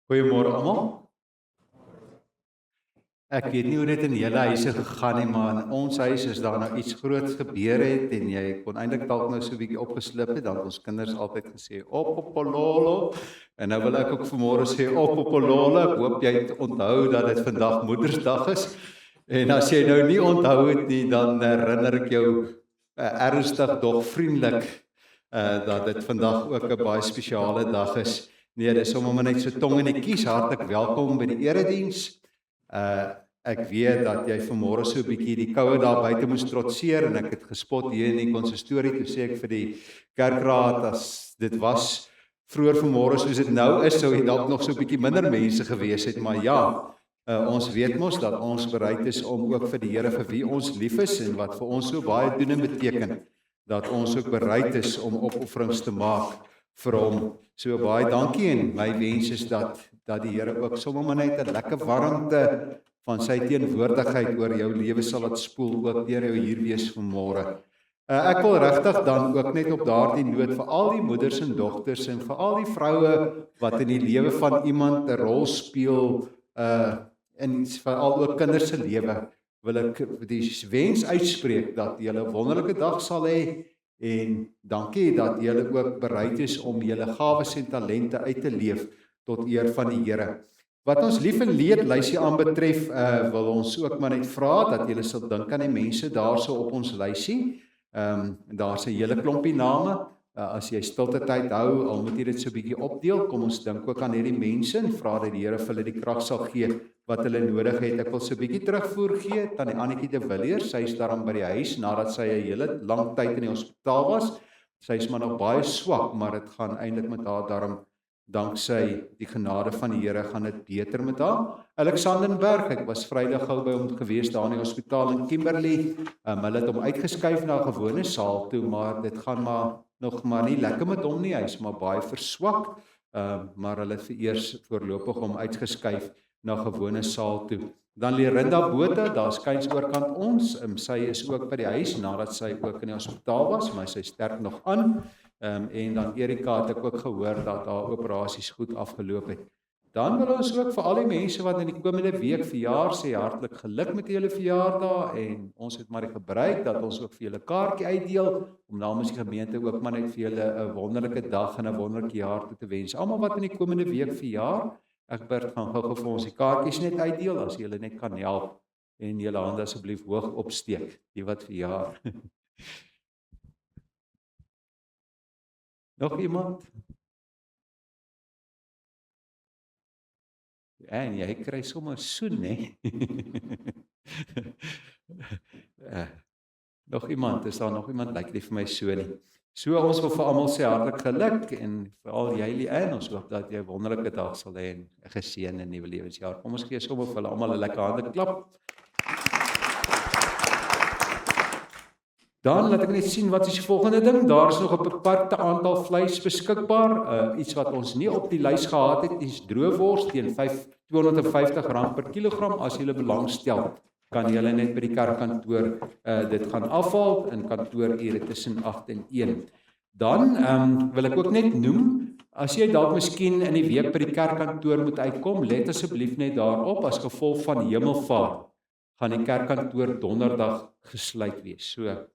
Goeiemôre almal. Ek weet nie hoe dit in julle huise gegaan nie, maar in ons huis is daar nou iets groots gebeur het en jy kon eintlik dalk nou so 'n bietjie opgeslip het, dan het ons kinders altyd gesê opopololo. En nou wil ek ook vanmôre sê opopololo. Ek hoop jy het onthou dat dit vandag Moedersdag is. En as jy nou nie onthou het nie, dan herinner ek jou ernstig dog vriendelik dat dit vandag ook 'n baie spesiale dag is. Nee, dis sommer maar net so tong in die kies. Hartlik welkom by die erediens. Ek weet dat jy vanmôre so 'n bietjie die koue daar buite moes trotseer en ek het gespot hier in die konsistorie toe sê ek vir die kerkraad as dit was vroeër vanmôre soos dit nou is sou dit dalk nog so 'n bietjie minder mense gewees het, maar ja, ons weet mos dat ons bereid is om ook vir die Here vir wie ons lief is en wat vir ons so baie doen en beteken, dat ons ook bereid is om opofferings te maak vir hom. So baie dankie en my wens is dat die Here ook sommer maar net 'n lekker warmte van sy teenwoordigheid oor jou lewe sal laat spoel, ook deur jou hier wees vanmôre. Ek wil regtig dan ook net op daardie noot vir al die moeders en dogters en vir al die vroue wat in die lewe van iemand 'n rol speel, en veral ook kinders se lewe, wil ek die wens uitspreek dat julle 'n wonderlike dag sal hê en dankie dat julle ook bereid is om julle gawes en talente uit te leef tot eer van die Here. Wat ons lief en leed lysie aanbetref, wil ons ook maar net vra dat julle sal dink aan die mense daarso op ons lysie. Daar's 'n hele klompie name. As jy stilte tyd hou, al moet jy dit so 'n bietjie opdeel, kom ons dink ook aan hierdie mense en vra dat die Here vir hulle die krag sal gee wat hulle nodig het. Ek wil so 'n bietjie terugvoer gee aan die Annetjie de Villiers. Sy is daarom by die huis nadat sy 'n hele lang tyd in die hospitaal was. Sy is maar nog baie swak, maar dit gaan eintlik met haar daarom danksy die genade van die Here gaan dit beter met haar. Alexanderberg, ek was Vrydag gou by hom gewees daar in die hospitaal in Kimberley. Hulle het hom uitgeskuif na 'n gewone saal toe, maar dit gaan nog nie lekker met hom nie. Hy's maar baie verswak. Maar hulle het vereers voorlopig hom uitgeskuif na 'n gewone saal toe. Dan Lerinda Botha, daar skuins oorkant ons. Sy is ook by die huis nadat sy ook in die hospitaal was, maar sy sterk nog aan. En dan Erika het ek ook gehoor dat haar operasies goed afgeloop het. Dan wil ons ook vir al die mense wat in die komende week verjaar sê hartlik geluk met julle verjaardag en ons het maar gebruik dat ons ook vir julle kaartjie uitdeel om namens die gemeente ook maar net vir julle 'n wonderlike dag en 'n wonderlike jaar toe te wens. Almal wat in die komende week verjaar, Egbert gaan gou vir ons die kaartjies net uitdeel as julle net kan help en julle hande asseblief hoog opsteek, die wat verjaar. Nog iemand? En jy kry sommer soen, hè? Nog iemand, is daar nog iemand, lyk nie vir my so nie. So ons wil vir almal sê hartlik geluk en veral jy Lee, ons hoop dat jy 'n wonderlike dag sal hê en 'n geseënde nuwe lewensjaar. Kom ons gee sommer vir hulle almal 'n lekker hande klap. Dan laat ek net sien wat is die volgende ding. Daar is nog 'n beperkte aantal vleis beskikbaar. Iets wat ons nie op die lys gehad het, is droëwors teen R250 per kilogram. As jy belangstel, kan jy net by die kerkkantoor dit gaan afhaal in kantoorure tussen 8 en 1. Dan wil ek ook net noem, as jy dalk miskien in die week by die kerkkantoor moet uitkom, let asseblief net daarop as gevolg van Hemelvaart gaan die kerkkantoor donderdag gesluit wees. So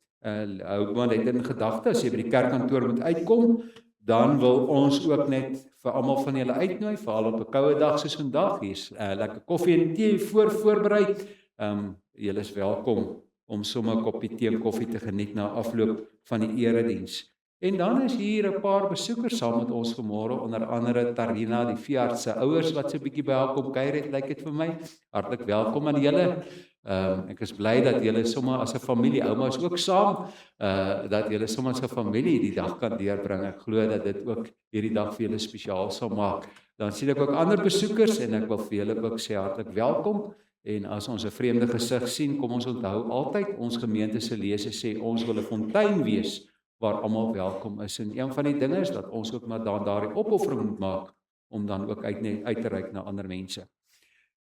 hou maar net in gedagte, as jy by die kerkkantoor moet uitkom, dan wil ons ook net vir almal van julle uitnooi, veral op 'n koue dag soos vandag, hier's lekker koffie en tee voorberei. Julle is welkom om sommer 'n koppie tee en koffie te geniet na afloop van die erediens. En dan is hier 'n paar besoekers saam met ons vanmôre, onder andere Tarina, die veearts se ouers wat so 'n bietjie by haar kom kuier het, lyk dit vir my. Hartlik welkom aan julle. Ek is bly dat julle sommer as 'n familie, ouma is ook saam, dat julle sommer as 'n familie die dag kan deurbring. Ek glo dat dit ook hierdie dag vir julle spesiaal sal maak. Dan sien ek ook ander besoekers en ek wil vir julle ook sê hartlik welkom. En as ons 'n vreemde gesig sien, kom ons onthou altyd, ons gemeente se lese sê ons wil 'n fontein wees waar almal welkom is. En een van die dinge is dat ons ook maar daardie opoffering moet maak om dan ook uit te reik na ander mense.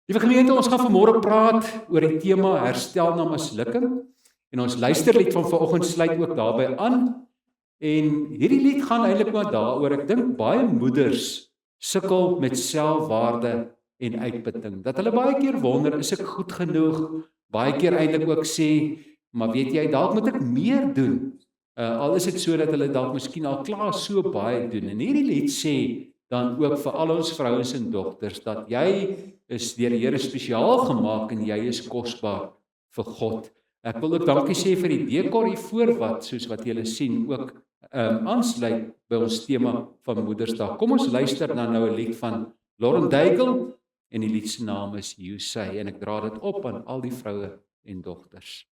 Liewe gemeente, ons gaan vanmôre praat oor die tema herstel na mislukking. En ons luisterlied van vanoggend sluit ook daarbey aan. En hierdie lied gaan eintlik maar daaroor. Ek dink baie moeders sukkel met selfwaarde en uitputting. Dat hulle baie keer wonder, is ek goed genoeg? Baie keer eintlik ook sê, maar weet jy, dalk moet ek meer doen. Al is dit so dat hulle dalk miskien al klaar so baie doen. En hierdie lied sê dan ook vir al ons vrouens en dogters, dat jy is deur die Here spesiaal gemaak en jy is kosbaar vir God. Ek wil ook dankie sê vir die dekor hiervoor wat, soos wat julle sien, ook aansluit by ons tema van Moedersdag. Kom ons luister dan nou 'n lied van Lauren Daigle en die lied se naam is You Say en ek dra dit op aan al die vroue en dogters.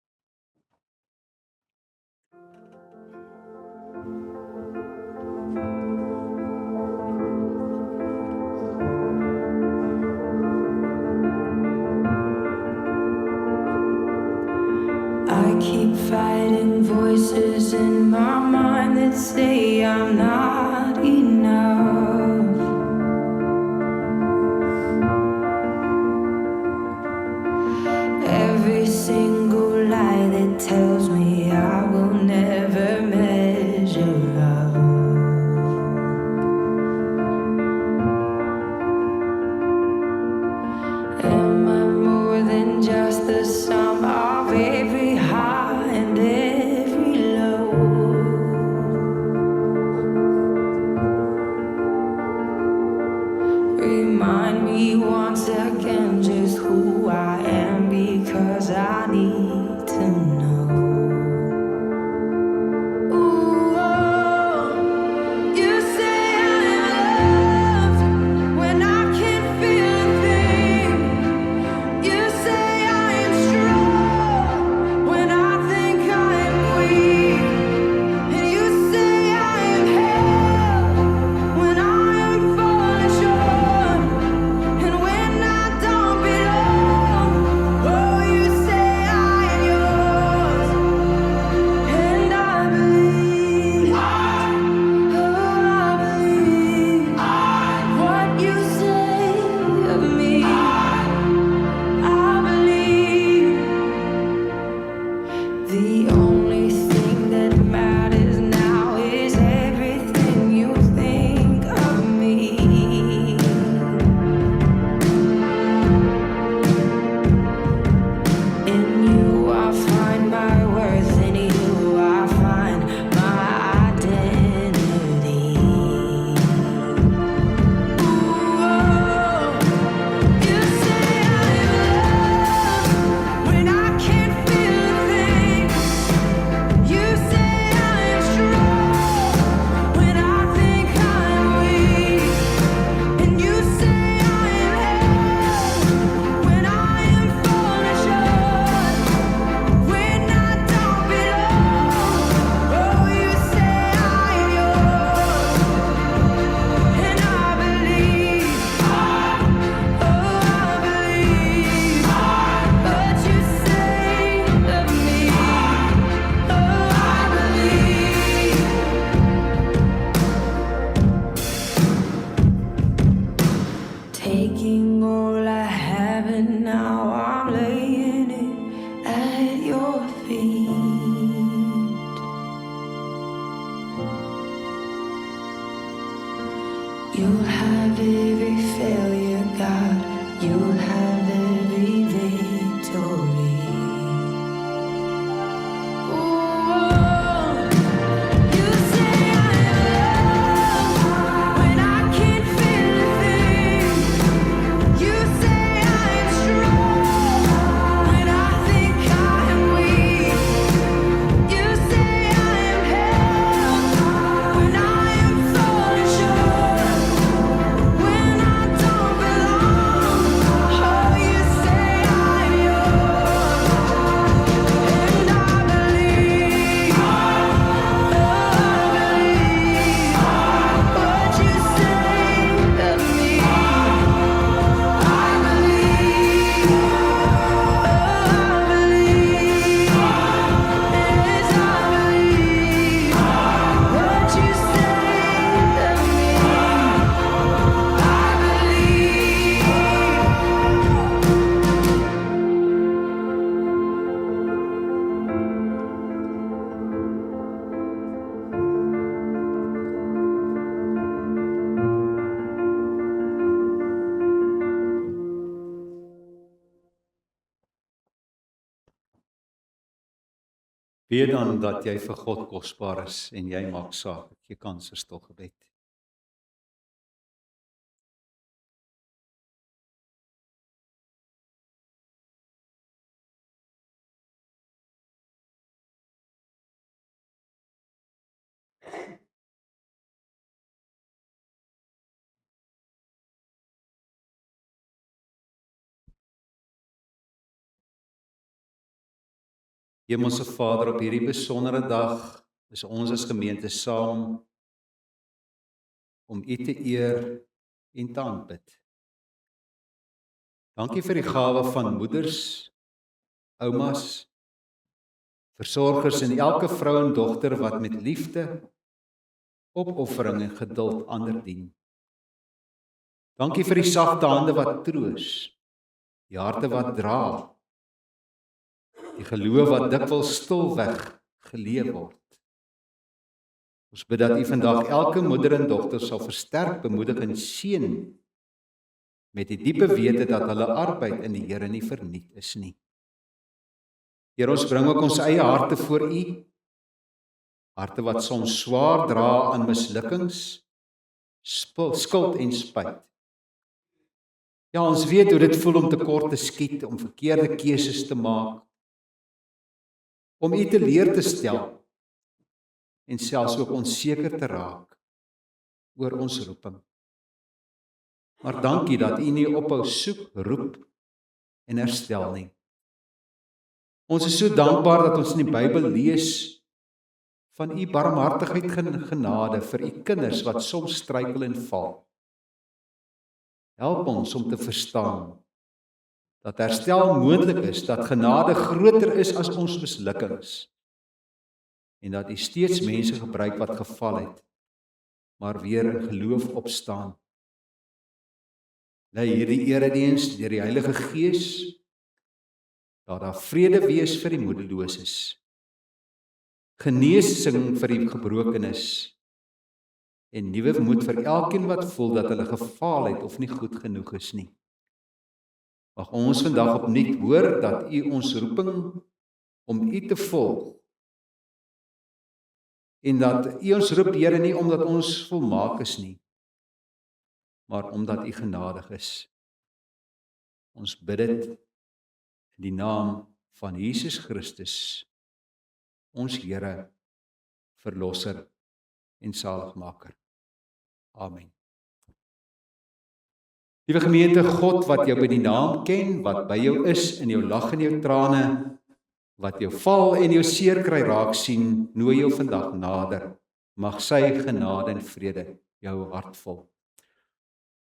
I keep fighting voices in my mind that say I'm not enough. Every single lie that tells me I will never measure up. Am I more than just the sum of every high and every low? Remind me once again just who I am, because I need to know. Ooh, oh, you say I'm loved when I can't feel a thing. You say I am strong when I think I am weak. And you say I am held when I am falling short. And when I don't belong, Weet dan dat jy vir God kosbaar is en jy maak saak. Jy kan so stil gebed. Hemelse Vader, op hierdie besondere dag is ons as gemeente saam om U te eer en te aanbid. Dankie vir die gawe van moeders, oumas, versorgers en elke vrou en dogter wat met liefde, opoffering en geduld ander dien. Dankie vir die sagte hande wat troos, die harte wat dra, die geloof wat dikwels stilweg geleef word. Ons bid dat U vandag elke moeder en dogter sal versterk, bemoedig en seën met die diepe wete dat hulle arbeid in die Here nie verniet is nie. Here, ons bring ook ons eie harte voor U, harte wat soms swaar dra aan mislukkings, skuld en spyt. Ja, ons weet hoe dit voel om tekort te skiet, om verkeerde keuses te maak, om U teleur te stel en selfs ook onseker te raak oor ons roeping. Maar dankie dat U nie ophou soek, roep en herstel nie. Ons is so dankbaar dat ons in die Bybel lees van U barmhartigheid en genade vir U kinders wat soms struikel en val. Help ons om te verstaan dat herstel moontlik is, dat genade groter is as ons mislukkings en dat U steeds mense gebruik wat geval het, maar weer in geloof opstaan. Lei hierdie erediens deur die Heilige Gees, dat daar vrede wees vir die moedeloses, genesing vir die gebrokenes en nuwe moed vir elkeen wat voel dat hulle gefaal het of nie goed genoeg is nie. Mag ons vandag opnuut hoor dat U ons roeping om U te volg en dat U ons roep, Here, nie omdat ons volmaak is nie, maar omdat U genadig is. Ons bid dit in die naam van Jesus Christus, ons Here, Verlosser en Saligmaker. Amen. Liewe gemeente, God wat jou by die naam ken, wat by jou is in jou lag en jou trane, wat jou val en jou seer kry raak sien, nooi jou vandag nader. Mag sy genade en vrede jou hart vul.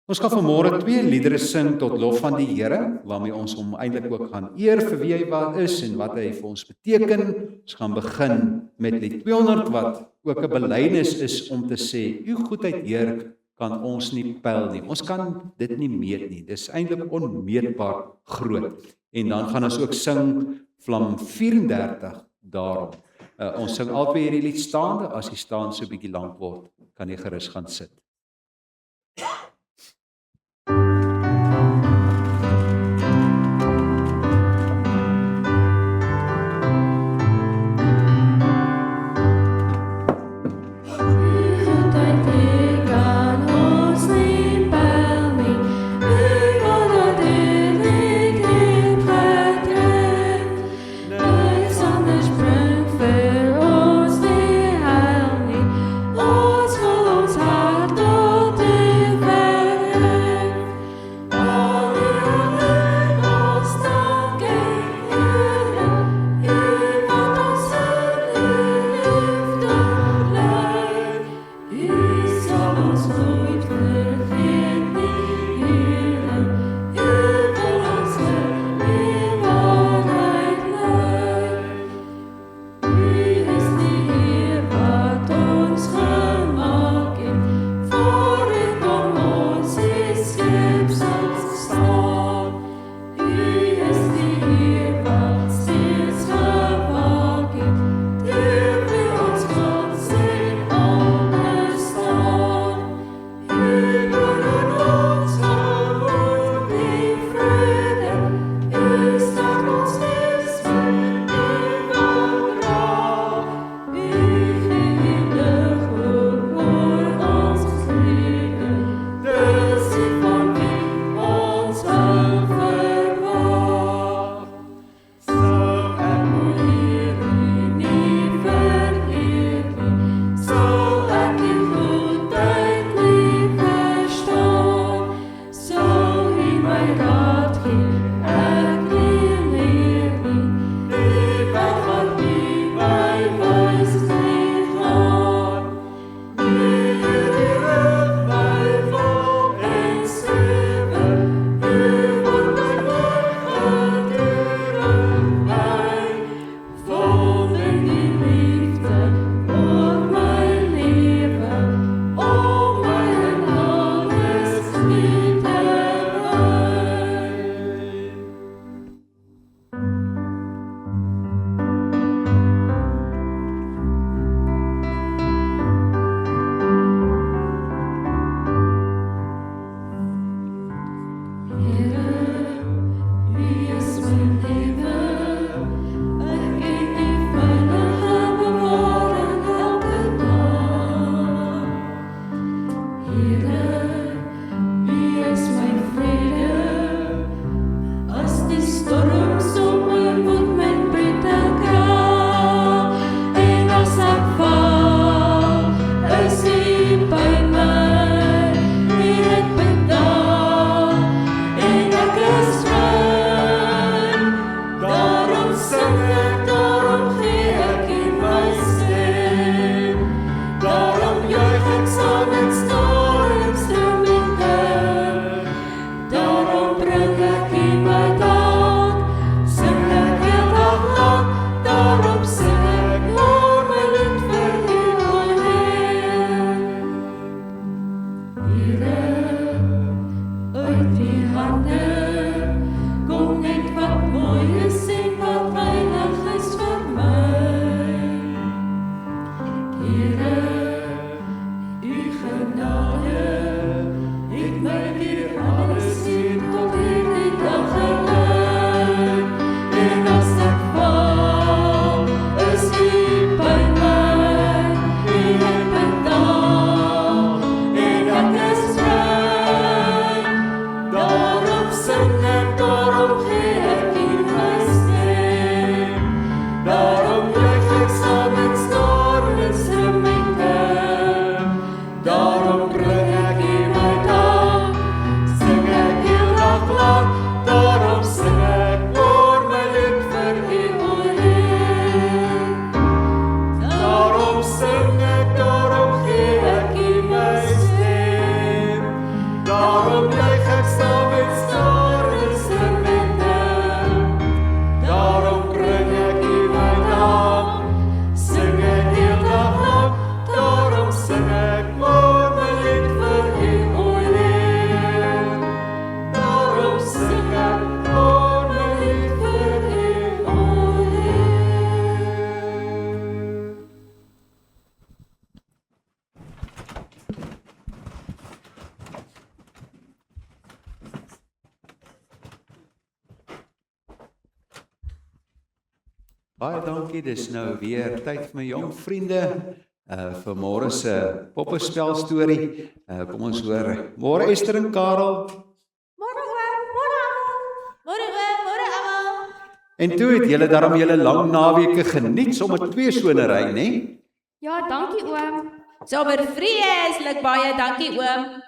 Ons gaan vanmôre 2 liedere sing tot lof van die Here, waarmee ons hom eintlik ook gaan eer vir wie hy is en wat hy vir ons beteken. Ons gaan begin met lied 200 wat ook 'n belydenis is om te sê, U goedheid, Heer, kan ons nie pyl nie. Ons kan dit nie meet nie. Dis eintlik onmeetbaar groot. En dan gaan ons ook sing Vlam 34 daarom. Ons sing albei hierdie lied staande. As jy staan so 'n bietjie lank word, kan jy gerus gaan sit. Ons wil ons hart Baie dankie, dis nou weer tyd vir my jong vriende vir môre se poppenspel storie. Kom ons hoor. Môre Esther en Karel. Môre almal. En toe het julle daarom julle lang naweke geniet sommer 2 so 'n ry, né? Ja, dankie oom. Sommer vreeslik baie dankie oom.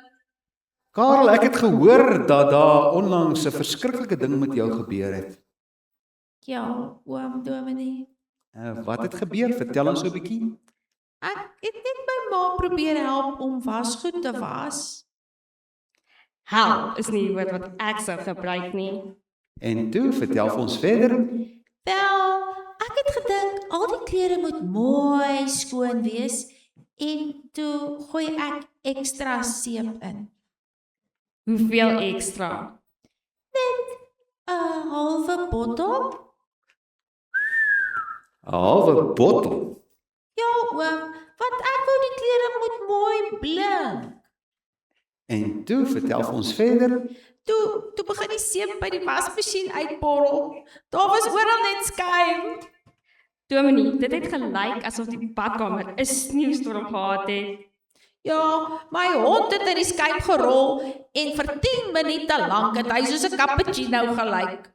Karel, ek het gehoor dat daar onlangs 'n verskriklike ding met jou gebeur het. Ja, oom Dominee. Wat het gebeur? Vertel ons so 'n bietjie. Ek het net my ma probeer help om wasgoed te was. Hel is nie die woord wat ek sou gebruik nie. En toe, vertel vir ons verder. Wel, ek het gedink al die klere moet mooi skoon wees en toe gooi ek ekstra seep in. Hoeveel ekstra? 'n Halwe bottel? 'n Halwe bottel. Ja, oom, want ek wou die klere moet mooi blink. En toe, vertel vir ons verder. Toe begin die seep by die wasmasjien uitborrel. Daar was oral net skuim. Dominee, dit het gelyk asof die badkamer 'n sneeustorm gehad het. Ja, my hond het in die skuim gerol en vir 10 minute lank het hy soos 'n cappuccino gelyk.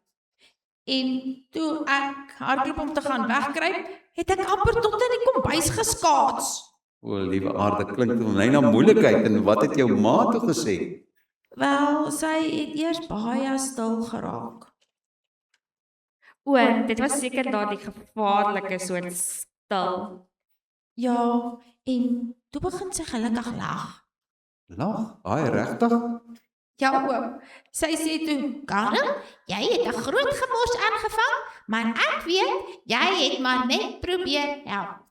En toe ek hardloop om te gaan wegkruip, het ek amper tot in die kombuis geskaats. O, liewe aarde, klink vir my na moeilikheid. En wat het jou ma toe gesê? Wel, sy het eers baie stil geraak. O, dit was seker daardie gevaarlike soort stil. Ja, en toe begin sy gelukkig lag. Lag, ai regtig? Ja, oom. Sy sê toe, Karel, jy het 'n groot gemors aangevang, maar ek weet, jy het maar net probeer help.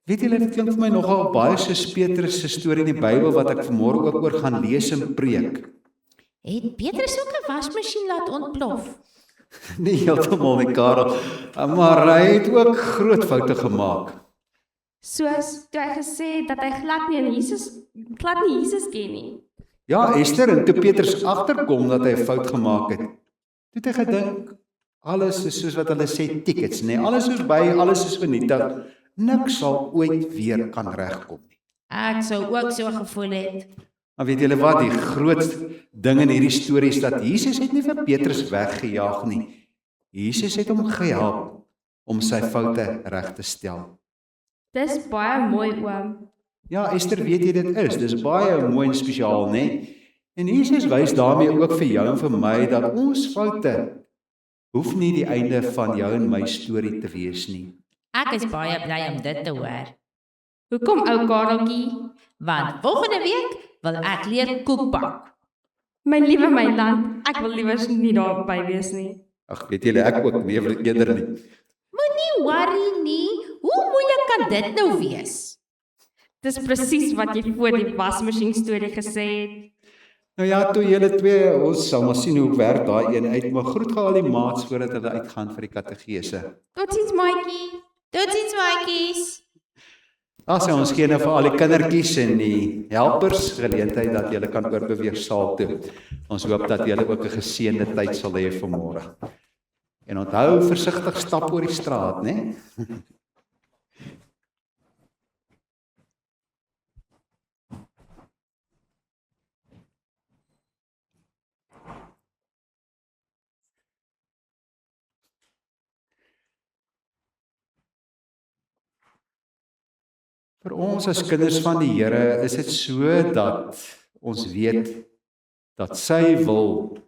Weet julle, dit klink vir my nogal baie soos Petrus se storie in die Bybel wat ek vanmôre ook oor gaan lees en preek. Het Petrus ook 'n wasmasjien laat ontplof? Nie heeltemal nie, Karel, maar hy het ook groot foute gemaak. Soos toe hy gesê het dat hy glad nie Jesus ken nie. Ja, Esther, en toe Petrus agterkom dat hy 'n fout gemaak het, toe het hy gedink, alles is soos wat hulle sê tickets, nee, alles is by, alles is vernietig. Niks sal ooit weer kan regkom nie. Ek sou ook so gevoel het. Maar weet julle wat, die groot ding in hierdie storie is dat Jesus het nie vir Petrus weggejaag nie. Jesus het hom gehelp om sy foute reg te stel. Dis baie mooi oom. Ja, Esther, weet jy dit is, dis baie mooi en spesiaal, né? En Jesus wys daarmee ook vir jou en vir my dat ons foute hoef nie die einde van jou en my storie te wees nie. Ek is baie bly om dit te hoor, Hoekom ou Kareltjie? want volgende week wil ek leer koek bak. My liewe my land, ek wil liewers nie daarby wees nie. Ag, weet julle, ek ook nie eerder nie. Moenie worry nie, hoe moeilik kan dit nou wees? Dis presies wat jy voor die wasmasjien storie gesê het. Nou ja, toe julle twee, ons sal maar sien hoe werk daai een uit, maar groet gou al die maats voordat hulle uitgaan vir die kategese. Totsiens maatjie. Totsiens maatjies. As ons gee nou vir al die kindertjies en die helpers geleentheid dat julle kan oorbeweeg saal toe. Ons hoop dat julle ook 'n geseënde tyd sal hê vanmôre. En onthou, versigtig stap oor die straat, né? Vir ons as kinders van die Here is dit so dat ons weet dat sy wil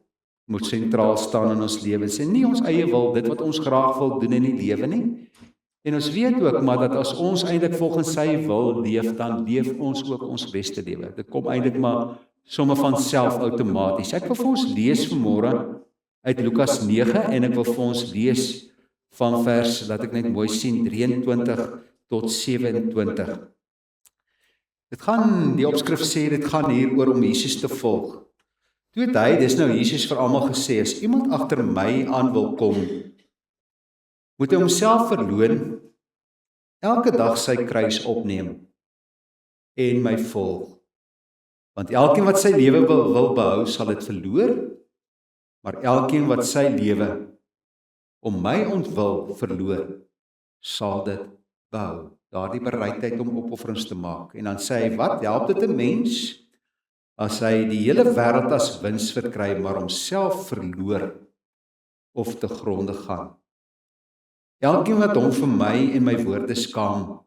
moet sentraal staan in ons lewens en nie ons eie wil, dit wat ons graag wil doen in die lewe nie. En ons weet ook maar dat as ons eintlik volgens sy wil leef, dan leef ons ook ons beste lewe. Dit kom eintlik maar sommer van self outomaties. Ek wil vir ons lees vanmôre uit Lukas 9 en ek wil vir ons lees van vers, laat ek net mooi sien, 23 tot 27. Dit gaan, die opskrif sê, dit gaan hier oor om Jesus te volg. Toe het hy, dis nou Jesus vir almal gesê, as iemand agter my aan wil kom, moet hy homself verloon, elke dag sy kruis opneem en my volg. Want elkeen wat sy lewe wil behou, sal dit verloor, maar elkeen wat sy lewe om my ontwil verloor, sal dit behou. Daardie bereidheid om opofferings te maak. En dan sê hy, wat help dit 'n mens as hy die hele wêreld as wins verkry, maar homself verloor of te gronde gaan? Elkeen wat hom vir my en my woorde skaam,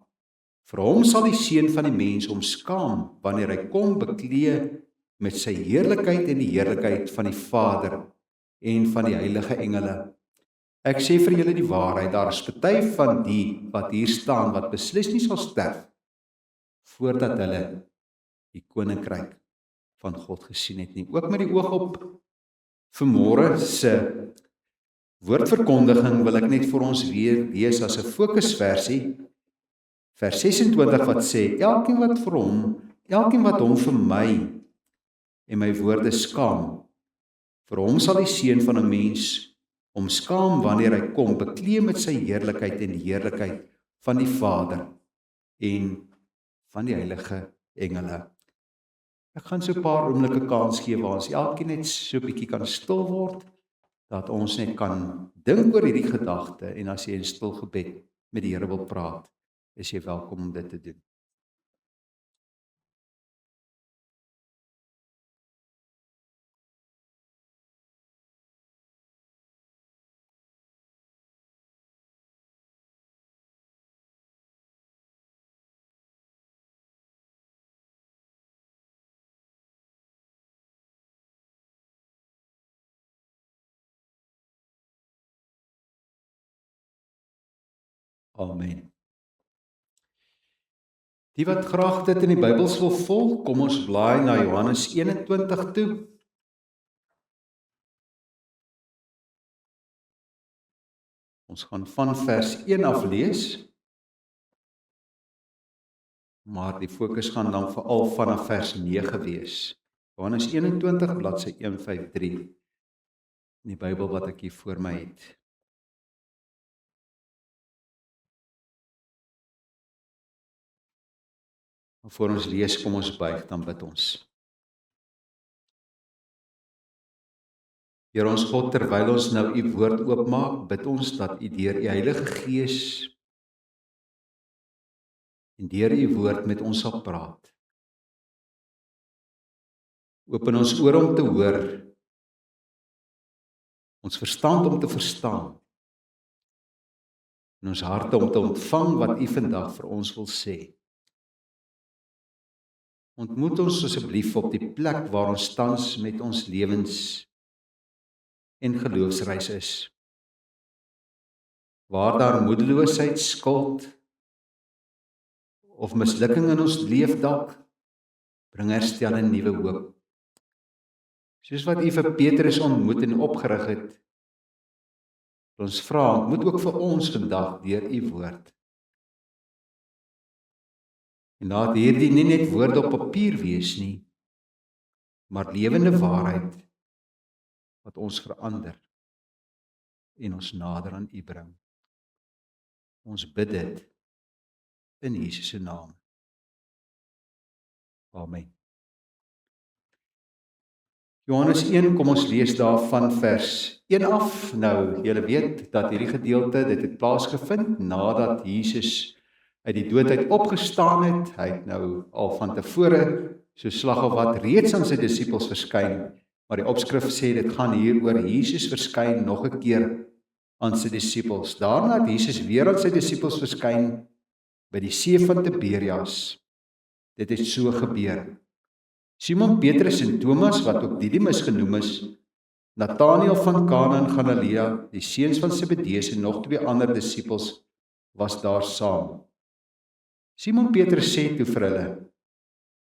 vir hom sal die Seun van die Mens hom skaam, wanneer hy kom beklee met sy heerlikheid en die heerlikheid van die Vader en van die heilige engele. Ek sê vir julle die waarheid, daar is party van die wat hier staan, wat beslis nie sal sterf, voordat hulle die koninkryk van God gesien het nie. Ook met die oog op vanmôre se woordverkondiging wil ek net vir ons weer lees as 'n fokusversie, vers 26 wat sê, elkeen wat hom vir my en my woorde skaam, vir hom sal die Seun van 'n Mens hom skaam wanneer hy kom, beklee met sy heerlikheid en die heerlikheid van die Vader en van die heilige engele. Ek gaan so 'n paar oomblikke kans gee waar ons elkeen net so 'n bietjie kan stil word, dat ons net kan dink oor hierdie gedagte, en as jy in stil gebed met die Here wil praat, is jy welkom om dit te doen. Amen. Die wat graag dit in die Bybels wil volg, kom ons blaai na Johannes 21 toe. Ons gaan van vers 1 af lees, maar die fokus gaan dan veral vanaf vers 9 wees. Johannes 21, bladsy 153, in die Bybel wat ek hier voor my het. Voor ons lees, kom ons buig, dan bid ons. Heer ons God, terwyl ons nou u woord oopmaak, bid ons dat u deur u Heilige Gees en deur u woord met ons sal praat. Open ons oor om te hoor, ons verstand om te verstaan, en ons harte om te ontvang wat u vandag vir ons wil sê. Ontmoet ons asseblief op die plek waar ons tans met ons lewens en geloofsreis is. Waar daar moedeloosheid, skuld of mislukking in ons leef dalk, bring herstel en nuwe hoop. Soos wat u vir Petrus ontmoet en opgerig het, ons vra, ontmoet ook vir ons vandag deur u woord. En laat hierdie nie net woorde op papier wees nie, maar lewende waarheid wat ons verander en ons nader aan u bring. Ons bid dit in Jesus se naam. Amen. Johannes 1, kom ons lees daar van vers 1 af. Nou, julle weet dat hierdie gedeelte, dit het plaasgevind nadat Jesus uit die dood uit opgestaan het. Hy het nou al van tevore, so slag of wat, reeds aan sy disippels verskyn. Maar die opskrif sê, dit gaan hier oor Jesus verskyn nog 'n keer aan sy disippels. Daarna het Jesus weer aan sy disippels verskyn by die see van Tiberias. Dit het so gebeur. Simon Petrus en Thomas, wat ook Didimus genoem is, Nathanael van Kana in Galilea, die seuns van Zebedeus en nog 2 ander disippels was daar saam. Simon Petrus sê toe vir hulle,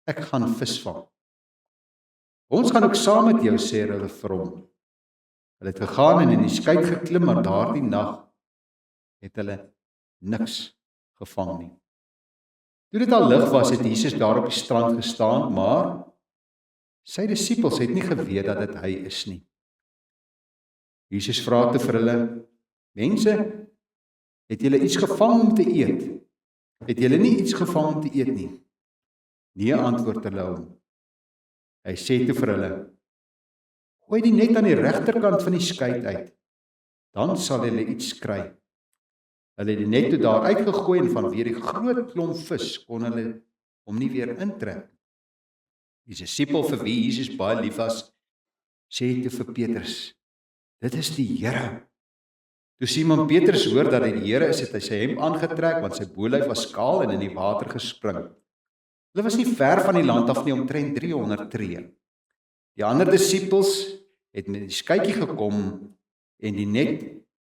ek gaan visvang. Ons gaan ook saam met jou, sê hulle vir hom. Hulle het gegaan en in die skei geklim, maar daardie nag het hulle niks gevang nie. Toe dit al lig was, het Jesus daar op die strand gestaan, maar sy disippels het nie geweet dat dit hy is nie. Jesus vra toe vir hulle, mense, het julle iets gevang om te eet? Het julle nie iets gevang om te eet nie? Nee, antwoord hulle hom. Hy sê toe vir hulle, gooi die net aan die regterkant van die skei uit. dan sal julle iets kry. Hulle het die net toe daar uitgegooi en vanweer die groot klomp vis kon hulle hom nie weer intrek. Die disipel vir wie Jesus baie lief was, sê toe vir Petrus, dit is die Here. Toe Simon Petrus hoor dat dit die Here is, het hy sy hemp aangetrek, want sy bolyf was kaal en in die water gespring. Hulle was nie ver van die land af nie, omtrent 300 tree. Die ander disippels het met die skytjie gekom en die net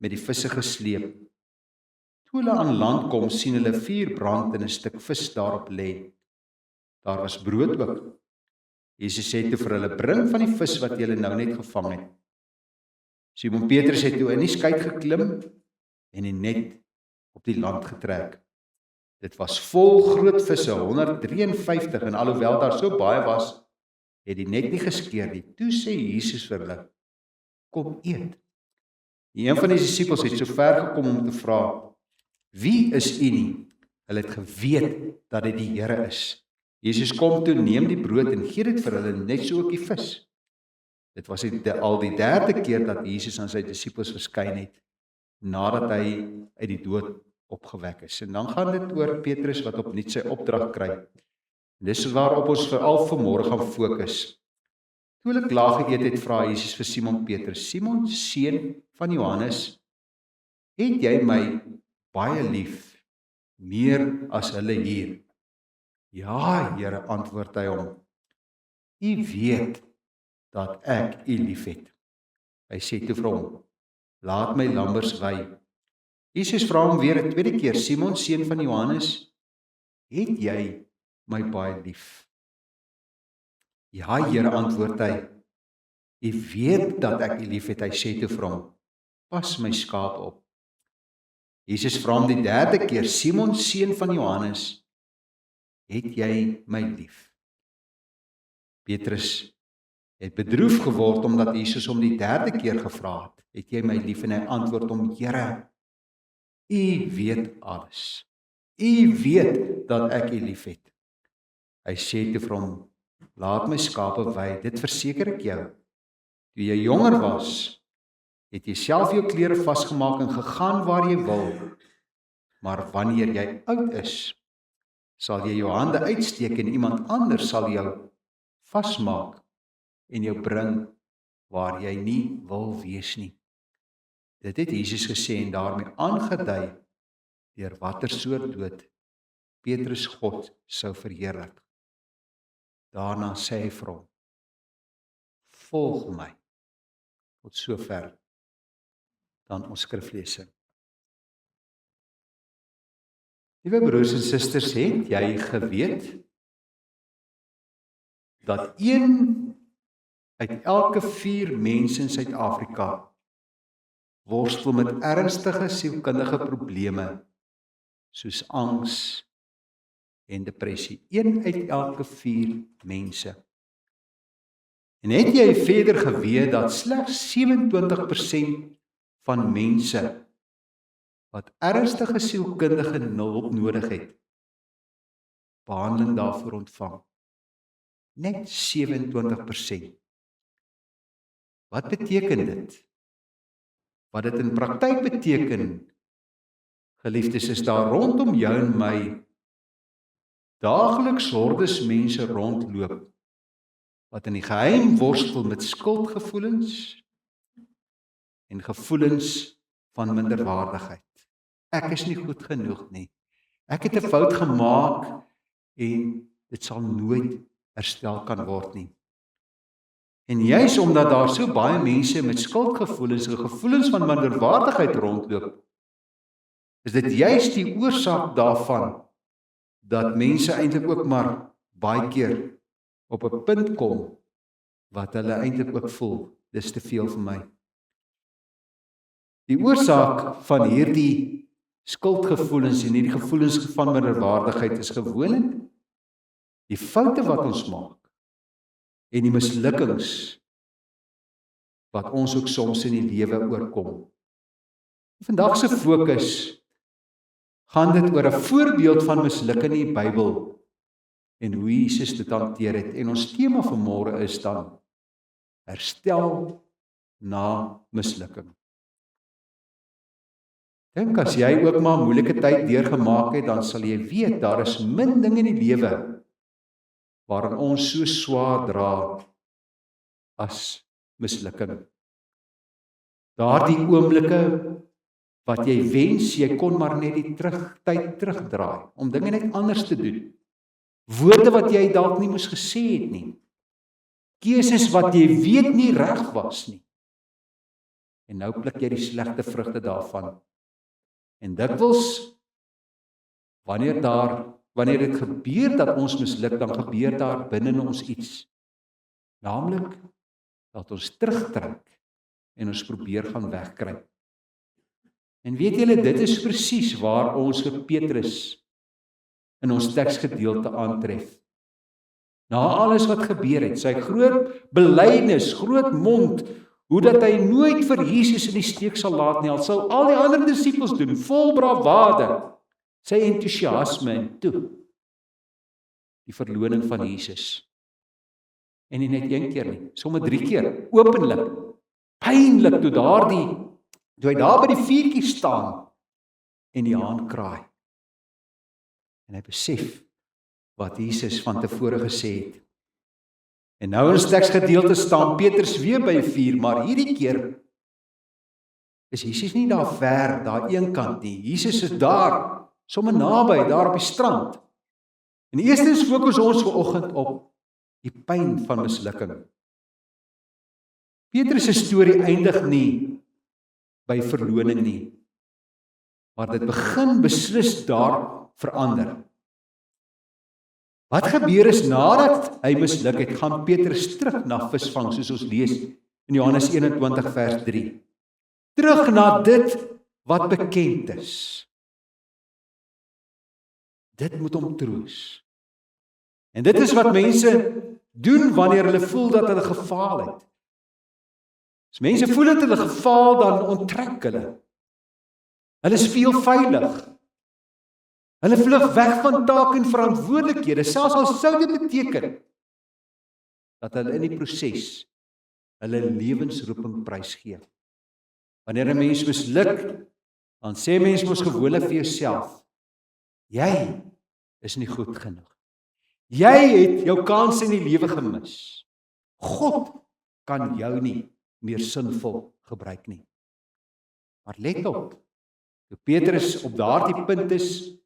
met die visse gesleep. Toe hulle aan land kom, sien hulle vuur brand en 'n stuk vis daarop lê. Daar was brood ook. Jesus sê toe vir hulle, bring van die vis wat julle nou net gevang het. Simon Petrus het toe in die skuit geklim en die net op die land getrek. Dit was vol groot visse, 153, en alhoewel daar so baie was, het die net nie geskeur nie. Toe sê Jesus vir hulle, kom eet. Een van die disippels het so ver gekom om te vra, wie is u nie? Hulle het geweet dat dit die Here is. Jesus kom toe, neem die brood en gee dit vir hulle, net so ook die vis. Dit was al die derde keer dat Jesus aan sy disippels verskyn het, nadat hy uit die dood opgewek is. En dan gaan dit oor Petrus wat opnuut sy opdrag kry. Dis waarop ons veral vanmôre gaan fokus. Toe hulle klaar geëet het, vra Jesus vir Simon Petrus, Simon, seun van Johannes, het jy my baie lief, meer as hulle hier? Ja, Here, antwoord hy hom. U weet dat ek u liefhet. Hy sê toe vir hom, laat my lammers wei. Jesus vra hom weer 'n tweede keer, Simon, seun van Johannes, het jy my baie lief? Ja, Here, antwoord hy. U weet dat ek u liefhet. Hy sê toe vir hom, pas my skaap op. Jesus vra hom die derde keer, Simon, seun van Johannes, het jy my lief? Petrus het bedroef geword omdat Jesus hom die derde keer gevra het jy my lief? En hy antwoord hom, Here, u weet alles. U weet dat ek u liefhet. Hy sê toe vir hom, laat my skape wei, dit verseker ek jou. Toe jy jonger was, het jy self jou klere vasgemaak en gegaan waar jy wil. Maar wanneer jy oud is, sal jy jou hande uitsteek en iemand anders sal jou vasmaak en jou bring waar jy nie wil wees nie. Dit het Jesus gesê en daarmee aangedui deur watter soort dood Petrus God sou verheerlik. Daarna sê hy vir hom, volg my. Tot sover dan ons skriflesing. Liewe broers en susters, het jy geweet dat 1 uit elke 4 mense in Suid-Afrika worstel met ernstige sielkundige probleme soos angs en depressie. 1 uit elke 4 mense. En het jy verder geweet dat slegs 27% van mense wat ernstige sielkundige hulp nodig het, behandeling daarvoor ontvang? Net 27%. Wat beteken dit? Wat dit in praktyk beteken, geliefdes, is daar rondom jou en my daagliks hordes mense rondloop wat in die geheim worstel met skuldgevoelens en gevoelens van minderwaardigheid. Ek is nie goed genoeg nie. Ek het 'n fout gemaak en dit sal nooit herstel kan word nie. En juis omdat daar so baie mense met skuldgevoelens en gevoelens van minderwaardigheid rondloop, is dit juis die oorsaak daarvan dat mense eintlik ook maar baie keer op 'n punt kom wat hulle eintlik ook voel, dis te veel vir my. Die oorsaak van hierdie skuldgevoelens en hierdie gevoelens van minderwaardigheid is gewoonlik die foute wat ons maak en die mislukkings wat ons ook soms in die lewe oorkom. Vandag se fokus gaan dit oor 'n voorbeeld van mislukking in die Bybel en hoe Jesus dit hanteer het. En ons tema vanmôre is dan herstel na mislukking. Dink as jy ook maar 'n moeilike tyd deurgemaak het, dan sal jy weet, daar is min dinge in die lewe waarin ons so swaar dra as mislukking. Daardie oomblikke wat jy wens, jy kon maar net die tyd terugdraai, om dinge net anders te doen. Woorde wat jy dalk nie moes gesê het nie. Keuses wat jy weet nie reg was nie. En nou pluk jy die slegte vrugte daarvan. En dikwels, wanneer dit gebeur dat ons misluk, dan gebeur daar binne in ons iets. Naamlik, dat ons terugtrek en ons probeer gaan wegkry. En weet julle, dit is presies waar ons vir Petrus in ons teksgedeelte aantref. Na alles wat gebeur het, sy groot belydenis, groot mond, hoe dat hy nooit vir Jesus in die steek sal laat nie, al sou al die ander disippels doen, vol bravade, sy entoesiasme en toe, die verloning van Jesus. En nie net een keer nie, sommer 3 keer, openlik, pynlik, toe hy daar by die vuurtjie staan, en die haan kraai. En hy besef wat Jesus van tevore gesê het. En nou in ons teksgedeelte staan Petrus weer by 'n vuur, maar hierdie keer is Jesus nie daar ver, daar een kant nie. Jesus is daar, sommer naby, daar op die strand. En eerstens fokus ons vanoggend op die pyn van mislukking. Petrus se storie eindig nie by verloning nie, maar dit begin beslis daar verander. Wat gebeur is nadat hy misluk het, gaan Petrus terug na visvang, soos ons lees in Johannes 21 vers 3. Terug na dit wat bekend is. Dit moet hom troos. En dit is wat mense doen wanneer hulle voel dat hulle gefaal het. As mense voel dat hulle gefaal, dan onttrek hulle. Hulle speel veilig. Hulle vlug weg van take en verantwoordelikhede, selfs al sou dit beteken dat hulle in die proses hulle lewensroeping prysgee. Wanneer 'n mens misluk, dan sê mens mos gewoonlik vir jouself, jy is nie goed genoeg. Jy het jou kans in die lewe gemis. God kan jou nie meer sinvol gebruik nie. Maar let op, toe Petrus op daardie punt is,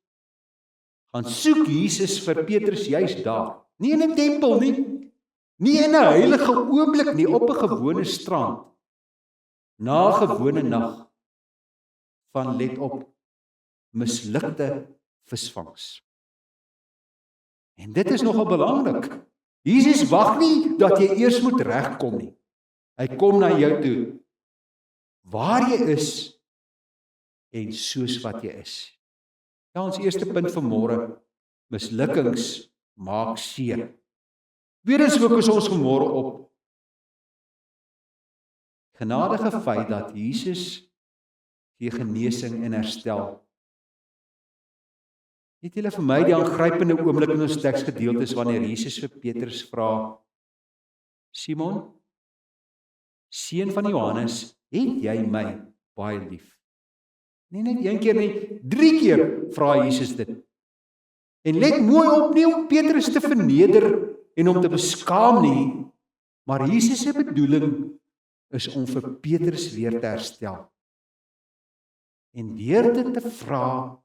gaan soek Jesus vir Petrus juis daar. Nie in 'n tempel nie, nie in 'n heilige oomblik nie, op 'n gewone strand. Na 'n gewone nag van, let op, mislukte visvangs. En dit is nogal belangrik. Jesus wag nie dat jy eers moet regkom nie. Hy kom na jou toe, waar jy is en soos wat jy is. Ja, ons eerste punt vanmôre, mislukkings maak seer. Tweedens fokus ons vanmôre op genadige feit dat Jesus gee genesing en herstel. Het julle vir my die aangrypende oomblik in ons teksgedeelte is wanneer Jesus vir Petrus vra, Simon, seun van Johannes, het jy my baie lief? Nie net een keer nie, 3 keer vra Jesus dit. En let mooi op, nie om Petrus te verneder en om te beskaam nie, maar Jesus se bedoeling is om vir Petrus weer te herstel. En deur dit te vra,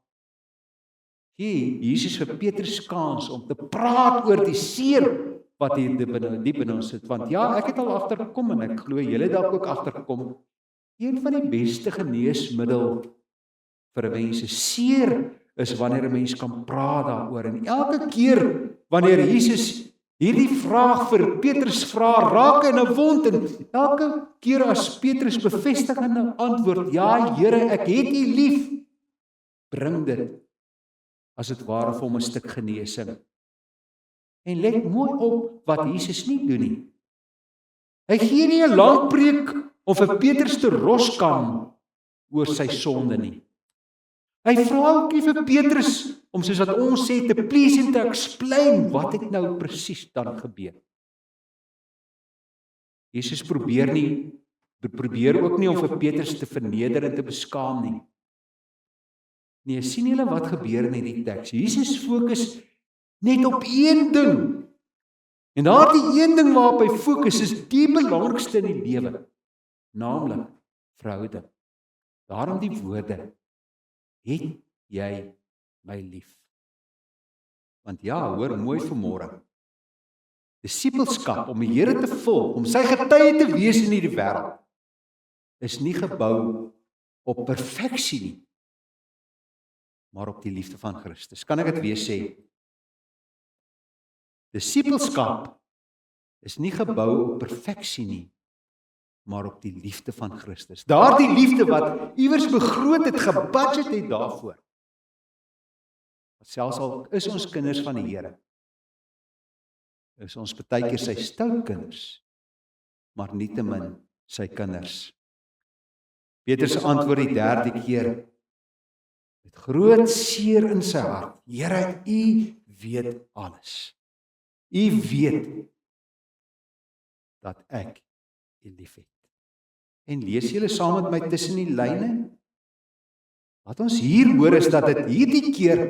gee Jesus vir Petrus kans om te praat oor die seer wat hier diep in ons sit. Want ja, ek het al agtergekom en ek glo julle het dalk ook agtergekom, een van die beste geneesmiddel vir 'n mens se seer is wanneer 'n mens kan praat daaroor. En elke keer wanneer Jesus hierdie vraag vir Petrus vra, raak in 'n wond, en elke keer as Petrus bevestigende antwoord, ja Here, ek het U lief, bring dit as dit ware vir hom 'n stuk genesing. En let mooi op wat Jesus nie doen nie. Hy gee nie 'n lang preek om vir Petrus te roskam oor sy sonde nie. Hy vra ook nie vir Petrus om, soos wat ons sê, te please en te explain wat het nou presies dan gebeur. Jesus probeer ook nie om vir Petrus te verneder en te beskaam nie. Nee, sien julle wat gebeur in hierdie teks? Jesus fokus net op een ding. En daardie een ding waarop hy fokus is die belangrikste in die lewe, naamlik verhouding. Daarom die woorde, het jy my lief? Want ja, hoor mooi vanmôre. Disippelskap om die Here te volg, om sy getuie te wees in hierdie wêreld, is nie gebou op perfeksie nie, maar op die liefde van Christus. Kan ek dit weer sê? Disippelskap is nie gebou op perfeksie nie, maar op die liefde van Christus. Daardie liefde wat iewers begroot het, gebudget het daarvoor. Selfs al is ons kinders van die Here, is ons baie keer sy stout kinders, maar nietemin sy kinders. Petrus antwoord die derde keer, met groot seer in sy hart, Here, U weet alles. U weet dat ek U liefhet. En lees julle saam met my tussen die lyne? Wat ons hier hoor is dat dit hierdie keer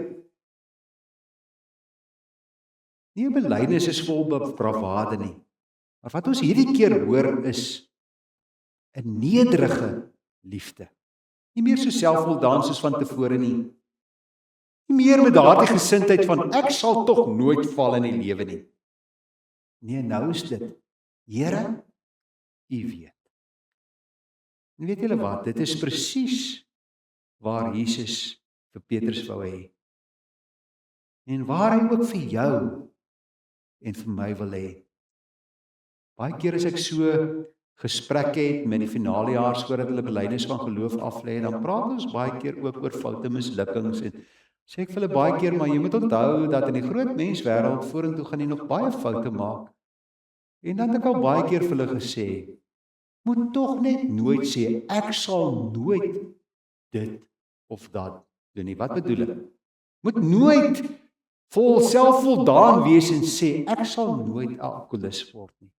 nie 'n belydenis is vol bravade nie. Maar wat ons hierdie keer hoor is 'n nederige liefde. Nie meer so selfvoldaan soos van tevore nie. Nie meer met daardie gesindheid van ek sal tog nooit val in die lewe nie. Nee, nou is dit, Here, U weet. En weet julle wat, dit is presies waar Jesus vir Petrus wou hê. En waar hy ook vir jou en vir my wil hê. Baie keer as ek so gesprekke het met die finalejaars voordat hulle belydenis van geloof aflê, dan praat ons baie keer ook oor foute, mislukkings en sê ek vir hulle baie keer, maar jy moet onthou dat in die groot menswêreld vorentoe gaan jy nog baie foute maak. En dan het ek al baie keer vir hulle gesê, moet tog net nooit sê ek sal nooit dit of dat doen nie. Wat bedoel ek? Moet nooit vol selfvoldaan wees en sê ek sal nooit alkoholist word nie.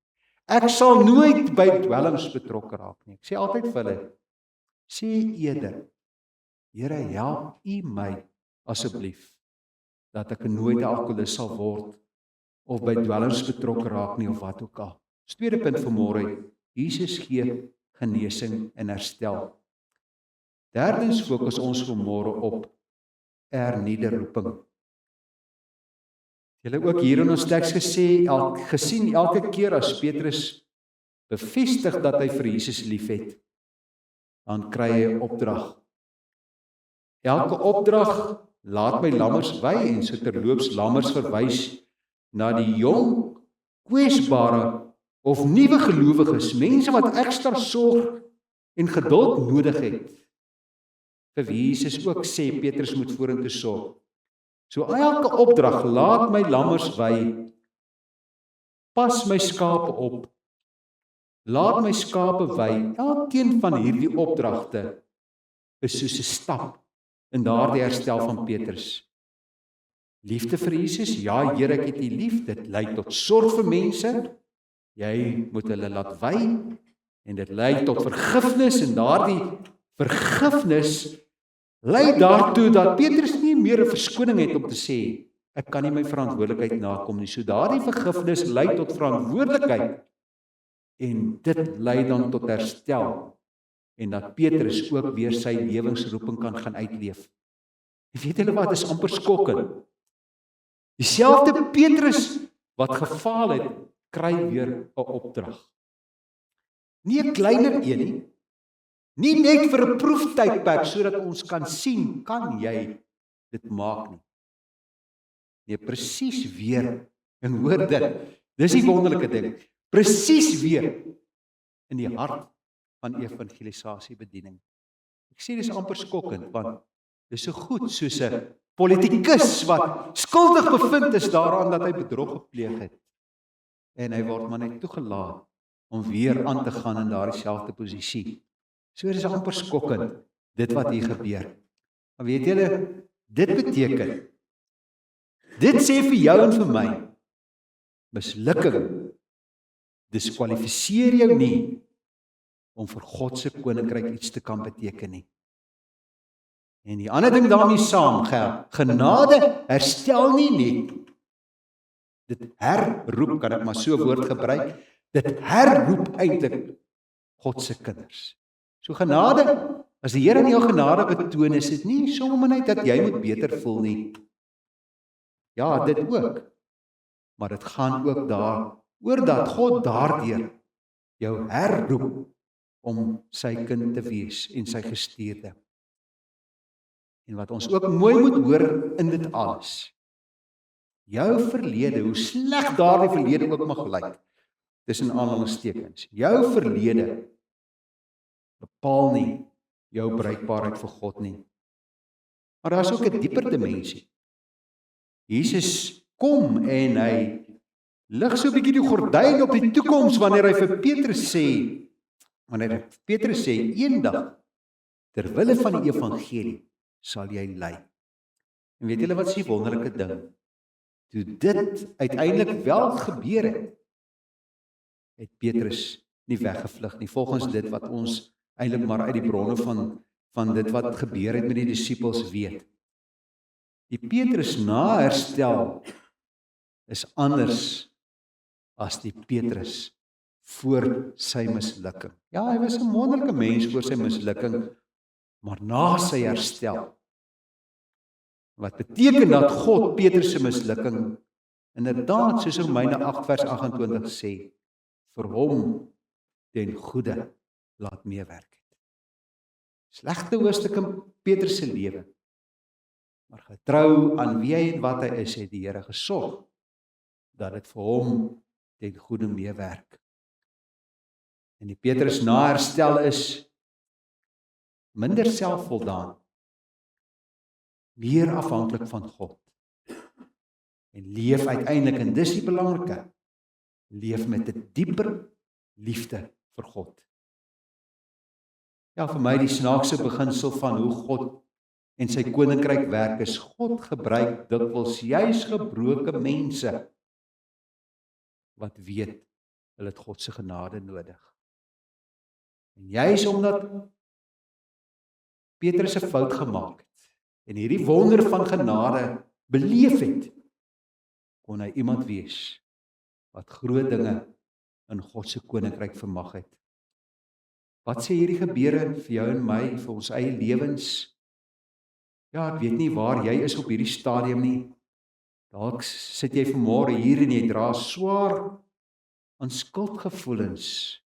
Ek sal nooit by dwelms betrokke raak nie. Ek sê altyd vir hulle, sê eerder, Here, help U my asseblief dat ek nooit 'n alkoholist sal word of by dwelms betrokke raak nie of wat ook al. Tweede punt vanmôre, Jesus gee genesing en herstel. Derdens fokus ons vanmôre op hernieude roeping. Julle ook hier in ons teks gesien elke keer as Petrus bevestig dat hy vir Jesus liefhet, dan kry hy 'n opdrag. Elke opdrag laat my lammers wy en so terloops lammers verwys na die jong, kwesbare of nuwe gelowiges, mense wat ekstra sorg en geduld nodig het. Vir wie Jesus ook sê Petrus moet vorentoe sorg. So elke opdrag, laat my lammers wy, pas my skape op, laat my skape wy, elkeen van hierdie opdragte is soos 'n stap in daardie herstel van Petrus. Liefde vir Jesus, ja Here, ek het U lief, dit lei tot sorg vir mense, jy moet hulle laat wy, en dit lei tot vergifnis, en daardie vergifnis lei daartoe dat Petrus nie meer 'n verskoning het om te sê, ek kan nie my verantwoordelikheid nakom nie. So daardie vergifnis lei tot verantwoordelikheid, en dit lei dan tot herstel, en dat Petrus ook weer sy lewensroeping kan gaan uitleef. En weet julle wat, is amper skokkend. Dieselfde Petrus wat gefaal het, kry weer 'n opdrag. Nie 'n kleiner een nie, nie net vir 'n proeftydperk sodat ons kan sien, kan jy dit maak nie. Nee, presies weer, en hoor dit, dis die wonderlike ding, presies weer in die hart van evangelisasie bediening. Ek sê dis amper skokkend, want dis so goed soos 'n politikus wat skuldig bevind is daaraan dat hy bedrog gepleeg het. En hy word maar net toegelaat om weer aan te gaan in daardie selfde posisie. So dis amper skokkend, dit wat hier gebeur. Maar weet julle, dit beteken, dit sê vir jou en vir my, mislukking diskwalifiseer jou nie om vir God se koninkryk iets te kan beteken nie. En die ander ding daarmee saam, genade herstel nie net. Dit herroep, kan ek maar so 'n woord gebruik, dit herroep eintlik God se kinders. So genade, as die Here in jou genade betoon, is dit nie sommer net dat jy moet beter voel nie. Ja, dit ook. Maar dit gaan ook daaroor dat God daardeur jou herroep om sy kind te wees en sy gestuurde. En wat ons ook mooi moet hoor in dit alles, jou verlede, hoe sleg daardie verlede ook mag lyk, tussen aanhalingstekens, jou verlede bepaal nie jou bruikbaarheid vir God nie. Maar daar is ook 'n dieper dimensie. Jesus kom en hy lig so 'n bietjie die gordyn op die toekoms wanneer hy vir Petrus sê, eendag, ter wille van die evangelie, sal jy ly. En weet julle wat is die wonderlike ding? Toe dit uiteindelik wel gebeur het Petrus nie weggevlug nie, volgens dit wat ons eintlik maar uit die bronne van dit wat gebeur het met die disippels weet. Die Petrus na herstel is anders as die Petrus voor sy mislukking. Ja, hy was 'n wonderlike mens voor sy mislukking, maar na sy herstel, wat beteken dat God Petrus se mislukking inderdaad, soos Romeine 8 vers 28 sê, vir hom ten goeie laat meewerk het. Slegte hoofstuk in Petrus se lewe, maar getrou aan wie hy en wat hy is, het die Here gesorg dat dit vir hom ten goeie meewerk. En die Petrus na herstel is minder selfvoldaan, meer afhanklik van God, en leef uiteindelik, en dis die belangrike, leef met 'n dieper liefde vir God. Ja, vir my die snaakse beginsel van hoe God en sy koninkryk werk is, God gebruik dikwels juis gebroke mense wat weet, hulle het God se genade nodig. En juis omdat Petrus 'n fout gemaak het, en hierdie wonder van genade beleef het, kon hy iemand wees wat groot dinge in God se koninkryk vermag het. Wat sê hierdie gebeure vir jou en my, vir ons eie lewens? Ja, ek weet nie waar jy is op hierdie stadium nie. Dalk sit jy vanmôre hier en jy dra swaar aan skuldgevoelens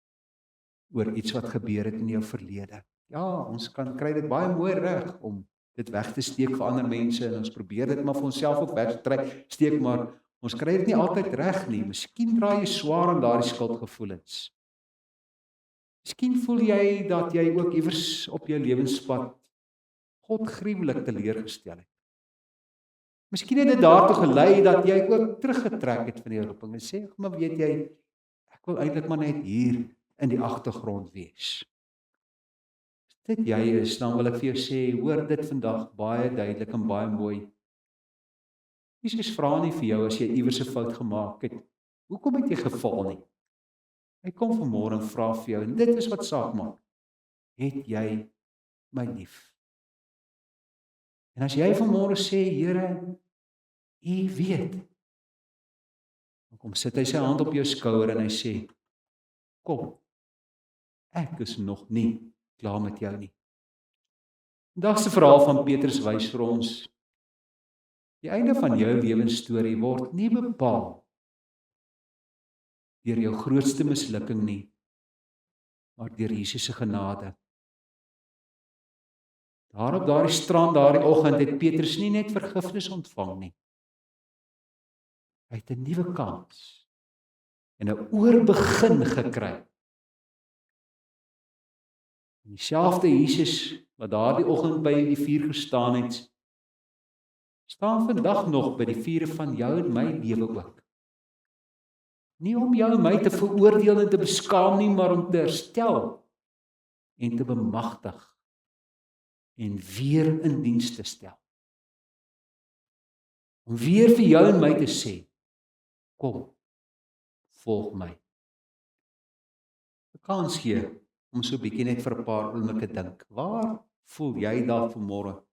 oor iets wat gebeur het in jou verlede. Ja, ons kan kry dit baie mooi reg om dit weg te steek vir ander mense, en ons probeer dit maar vir onsself ook wegsteek, maar ons kry dit nie altyd reg nie. Miskien dra jy swaar aan daardie skuldgevoelens. Miskien voel jy dat jy ook iewers op jou lewenspad God gruwelik teleurgestel het. Miskien het dit daartoe gelei dat jy ook teruggetrek het van die roeping en sê, maar weet jy, ek wil eintlik maar net hier in die agtergrond wees. As dit jy is, dan wil ek vir jou sê, hoor dit vandag baie duidelik en baie mooi. Jesus vra nie vir jou as jy iewers 'n fout gemaak het, hoekom het jy geval nie? Hy kom vanmôre en vra vir jou, en dit is wat saak maak. Het jy my lief? En as jy vanmôre sê, Here, U weet, dan kom sit hy sy hand op jou skouer en hy sê, kom, ek is nog nie klaar met jou nie. Vandag se verhaal van Petrus wys vir ons, die einde van jou lewensstorie word nie bepaal deur jou grootste mislukking nie, maar deur Jesus se genade. Daar op daardie strand, daardie oggend, het Petrus nie net vergifnis ontvang nie. Hy het 'n nuwe kans en 'n oorbegin gekry. En dieselfde Jesus wat daardie oggend by die vuur gestaan het, staan vandag nog by die vure van jou en my lewe ook. Nie om jou en my te veroordeel en te beskaam nie, maar om te herstel en te bemagtig en weer in diens te stel. Om weer vir jou en my te sê, kom, volg my. 'n Kans gee om so 'n bietjie net vir 'n paar oomblikke dink. Waar voel jy dalk vanmôre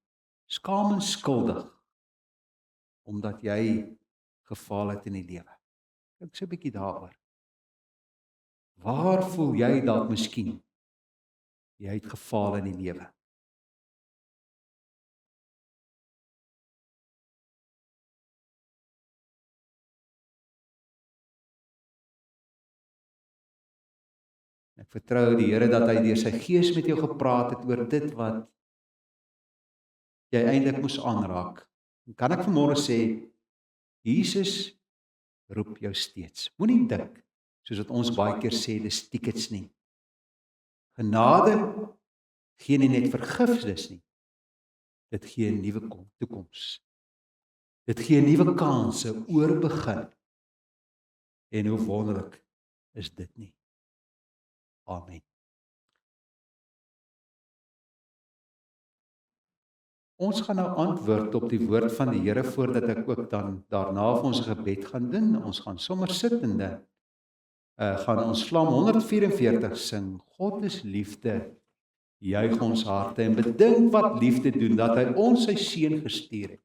Skaam en skuldig, omdat jy gefaal het in die lewe. Dink so 'n bietjie daaroor. Waar voel jy dalk miskien? Jy het gefaal in die lewe. Ek vertrou die Here dat hy deur sy Gees met jou gepraat het oor dit wat jy eintlik moes aanraak. En kan ek vanmôre sê, Jesus roep jou steeds. Moenie dink, soos wat ons baie keer sê, dis tickets nie. Genade gee nie net vergifnis nie. Dit gee 'n nuwe toekoms. Dit gee 'n nuwe kans, 'n oorbegin. En hoe wonderlik is dit nie? Amen. Ons gaan nou antwoord op die woord van die Here voordat ek ook dan daarna vir ons gebed gaan doen. Ons gaan sommer sittende gaan ons Psalm 144 sing. God is liefde, juig ons harte en bedink wat liefde doen, dat hy ons sy seun gestuur het.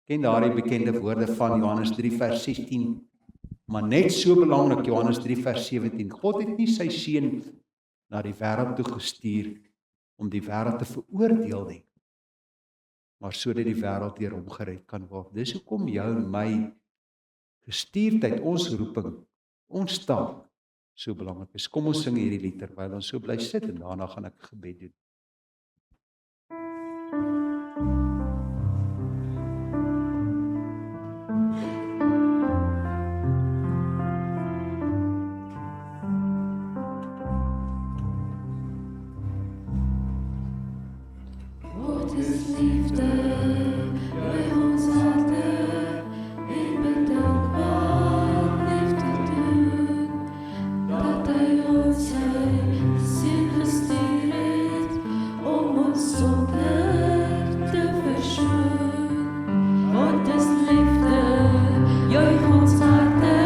Ken daardie bekende woorde van Johannes 3 vers 16, maar net so belangrik Johannes 3 vers 17. God het nie sy seun na die wêreld toe gestuur om die wêreld te veroordeel nie, maar sodat die wêreld deur hom gered kan word. Dis hoekom jou en my gestuurdheid, ons roeping, ons taak so belangrik is. Kom ons sing hierdie lied terwyl ons so bly sit en daarna gaan ek gebed doen. God is liefde, juig ons harte en bedink wat liefde doen, dat hy ons sy seun gestuur het om ons sonde te versoen. God is liefde, juig ons harte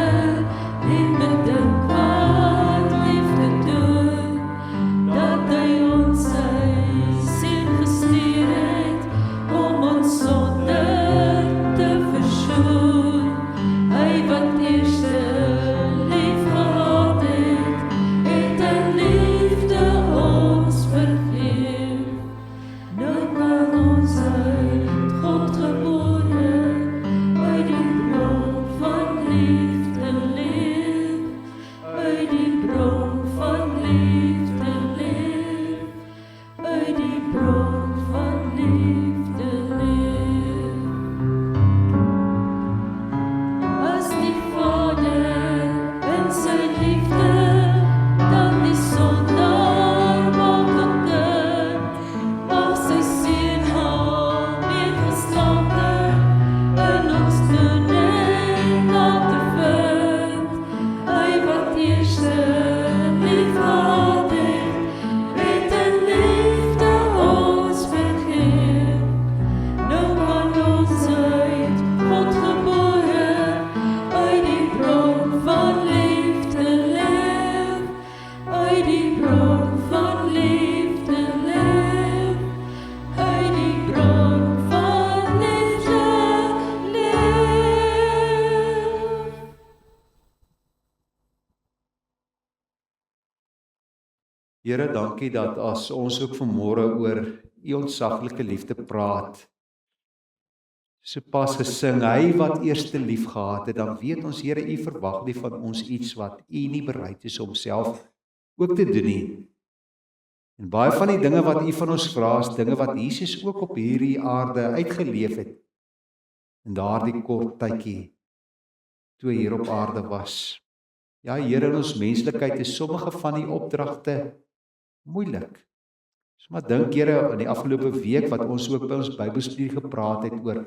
en bedink wat liefde doen, dat hy ons sy seun gestuur het om ons sonde te versoen. Hy wat eerste lief gehad het, het in liefde ons vergeef. Nou kan ons uit God gebore, uit die bron van liefde leef, uit die bron van liefde leef, uit die bron van liefde leef. As die Vader in sy liefde dan die sondaar maak 'n kind, mag sy seun haar meegeslaapte in ons doen en laat vind. Hy wat eerste lief gehad het in liefde ons vergeef. Nou kan ons uit God gebore, uit die bron van liefde leef, uit die bron van liefde leef, uit die bron van liefde leef. Here, dankie dat as ons ook vanmôre oor U ontsaglike liefde praat, so pas gesing, hy wat eerste lief gehad het, dan weet ons, Here, U verwag nie van ons iets wat U nie bereid is om self ook te doen nie. En baie van die dinge wat U van ons vra, is dinge wat Jesus ook op hierdie aarde uitgeleef het, in daardie kort tydjie, toe hy hier op aarde was. Ja, Here, in ons menslikheid is sommige van die opdragte moeilik. So maar dink, Here, in die afgelope week wat ons ook by ons Bybelstudie gepraat het oor,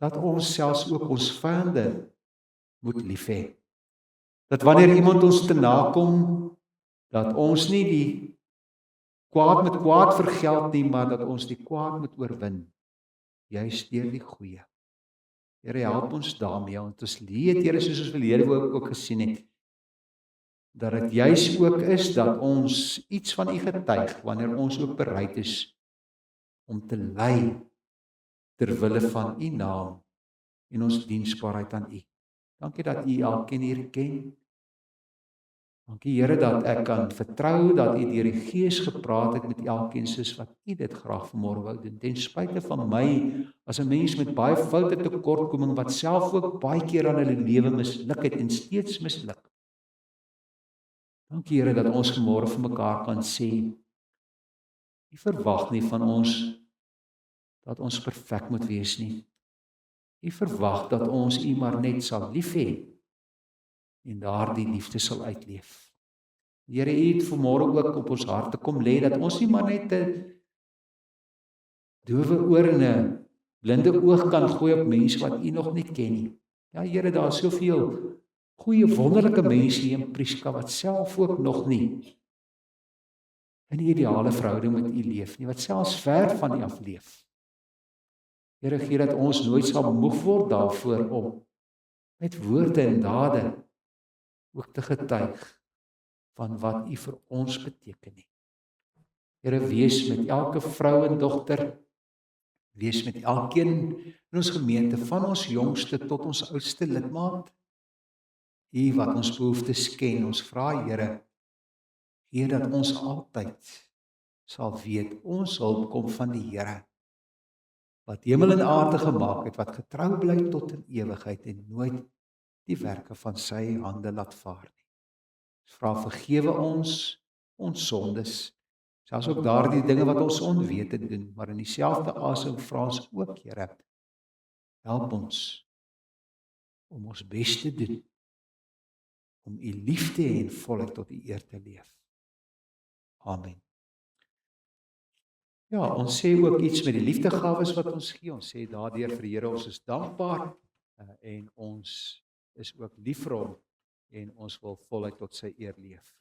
dat ons selfs ook ons vyande moet lief hê. Dat wanneer iemand ons te nakom, dat ons nie die kwaad met kwaad vergeld nie, maar dat ons die kwaad moet oorwin. Juist deur die goeie. Here, help ons daarmee, want ons leed, Here, soos ons verlede ook gesien het, dat dit juis ook is dat ons iets van U getuig, wanneer ons ook bereid is om te ly ter wille van U naam en ons diensbaarheid aan U. Dankie dat U elkeen hier ken. Dankie Here dat ek kan vertrou dat U deur die Gees gepraat het met elkeen soos wat U dit graag vanmôre wou doen. Ten spyte van my as 'n mens met baie foute tekortkoming wat self ook baie keer aan hulle lewe misluk het en steeds misluk. Dankie Here dat ons vanmôre vir mekaar kan sê, U verwag nie van ons dat ons perfek moet wees nie. U verwag dat ons U maar net sal lief hê en daardie liefde sal uitleef. Here, U het vanmôre ook op ons harte kom lê dat ons nie maar net 'n dowe oor en 'n blinde oog kan gooi op mense wat U nog nie ken nie. Ja Here, daar is soveel goeie wonderlike mense hier in Prieska wat self ook nog nie in die ideale verhouding met U leef nie, wat selfs ver van U af leef. Here, gee dat ons nooit sal moeg word daarvoor om met woorde en dade ook te getuig van wat U vir ons beteken nie. Here, wees met elke vrou en dogter, wees met elkeen in ons gemeente, van ons jongste tot ons oudste lidmaat. U wat ons behoeftes ken, ons vra Here, gee dat ons altyd sal weet, ons hulp kom van die Here, wat hemel en aarde gemaak het, wat getrou bly tot in ewigheid en nooit die werke van sy hande laat vaar nie. Ons vra vergewe ons sondes, selfs ook daardie dinge wat ons onwete doen, maar in dieselfde asem vra ons ook, Here, help ons om ons bes te doen, om U liefde en voluit tot U eer te leef. Amen. Ja, ons sê ook iets met die liefdegawes wat ons gee. Ons sê daardeur vir die Here, ons is dankbaar en ons is ook lief vir hom en ons wil voluit tot sy eer leef.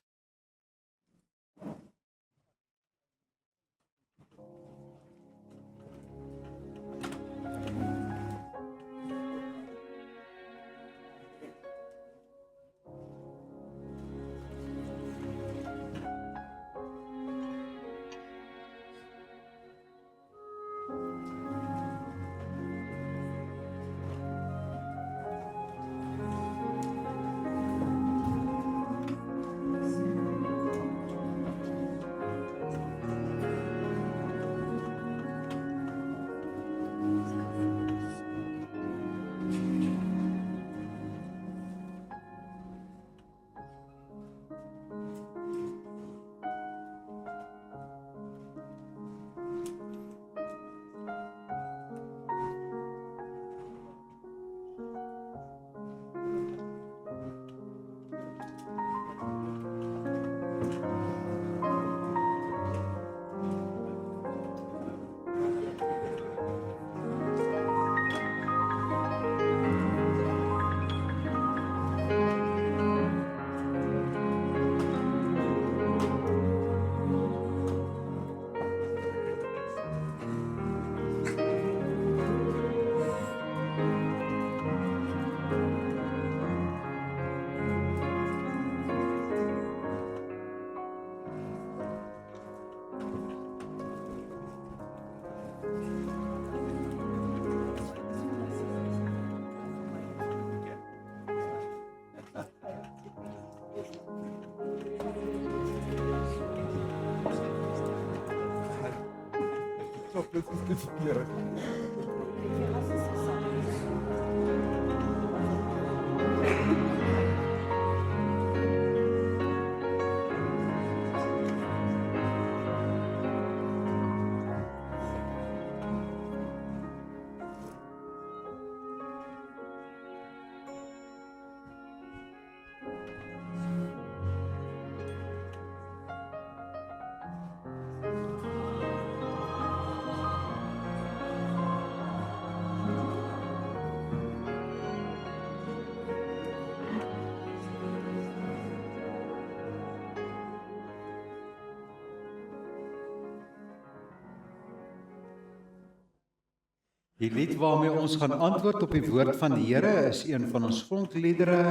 Die lied waarmee ons gaan antwoord op die woord van die Here is een van ons vonkliedere.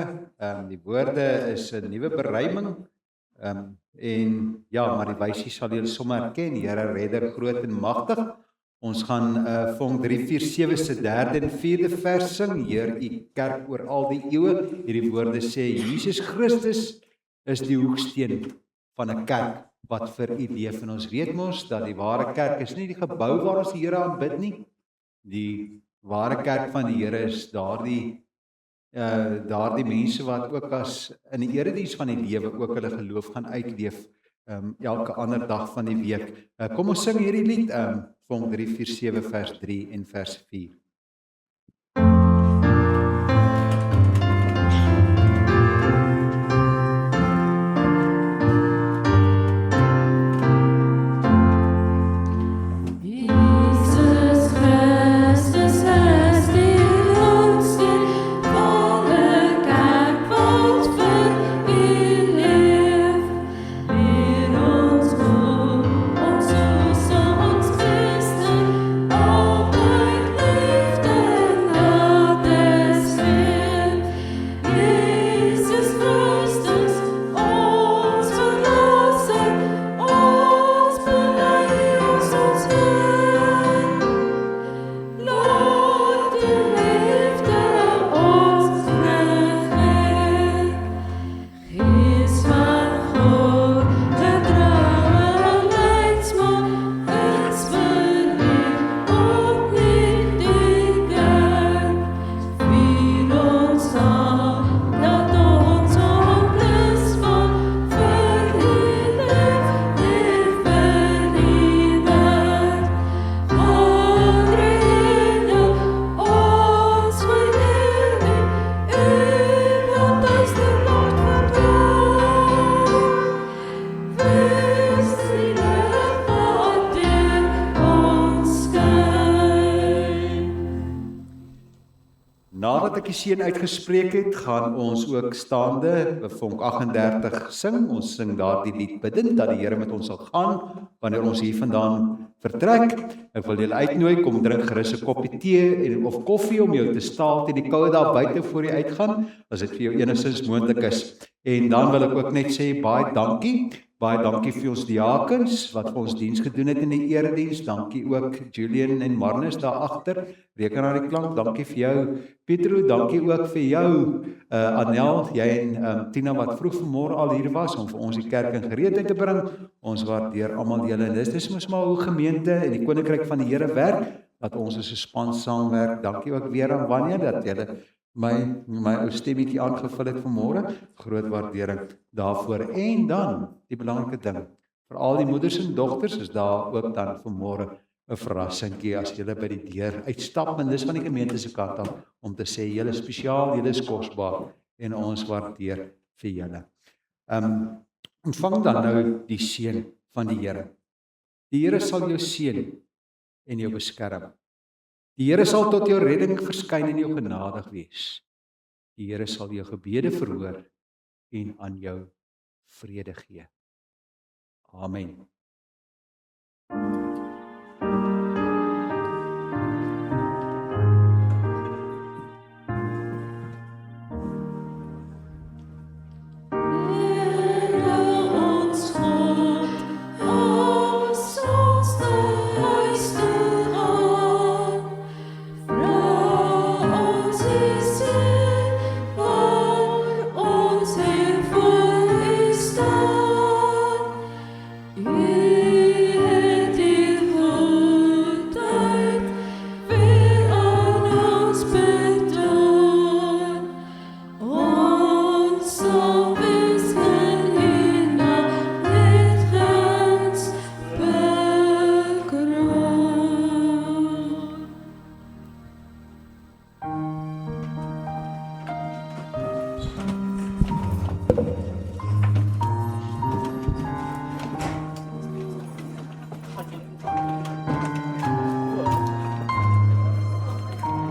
Die woorde is 'n nuwe beruiming. En ja, maar die wysie sal julle sommer herken. Here redder groot en magtig. Ons gaan Vong 347 se 3de en 4de vers sing, Heer, U kerk oor al die eeue. Hierdie woorde sê, Jesus Christus is die hoeksteen van 'n kerk wat vir U leef. En ons weet mos dat die ware kerk is nie die gebou waar ons die Here aanbid nie. Die ware kerk van die Here is daardie mense wat ook as in die erediens van die lewe ook hulle geloof gaan uitleef elke ander dag van die week. Kom ons sing hierdie lied, Vong 347 vers 3 en vers 4. Nadat ek die seën uitgespreek het, gaan ons ook staande Vonk 38 sing. Ons sing daardie lied bidend dat die Here met ons sal gaan wanneer ons hier vandaan vertrek. Ek wil julle uitnooi, kom drink gerus 'n koppie tee of koffie om jou te staal teen die koue daar buite voor jy uitgaan, as dit vir jou enigstens moontlik is. En dan wil ek ook net sê baie dankie. Baie dankie vir ons diakens wat vir ons diens gedoen het in die erediens. Dankie ook Julian en Marnus daar agter. Rekenaar die klank. Dankie vir jou Pietro. Dankie ook vir jou Anel, jy en Tina wat vroeg vanmôre al hier was om vir ons die kerk in gereedheid te bring. Ons waardeer almal julle. En dis mos maar hoe gemeente en die koninkryk van die Here werk, dat ons as 'n span saamwerk. Dankie ook weer aan Wanja dat julle my ou stemmetjie aangevul het vanmôre. Groot waardering daarvoor. En dan die belangrike ding, vir al die moeders en dogters is daar ook dan vanmôre 'n verrassingkie as julle by die deur uitstap, en dis van die gemeente se kant af om te sê julle is spesiaal, julle is kosbaar en ons waardeer vir julle. Ontvang dan nou die seën van die Here. Die Here sal jou seën en jou beskerm. Die Here sal tot jou redding verskyn en jou genadig wees. Die Here sal jou gebede verhoor en aan jou vrede gee. Amen.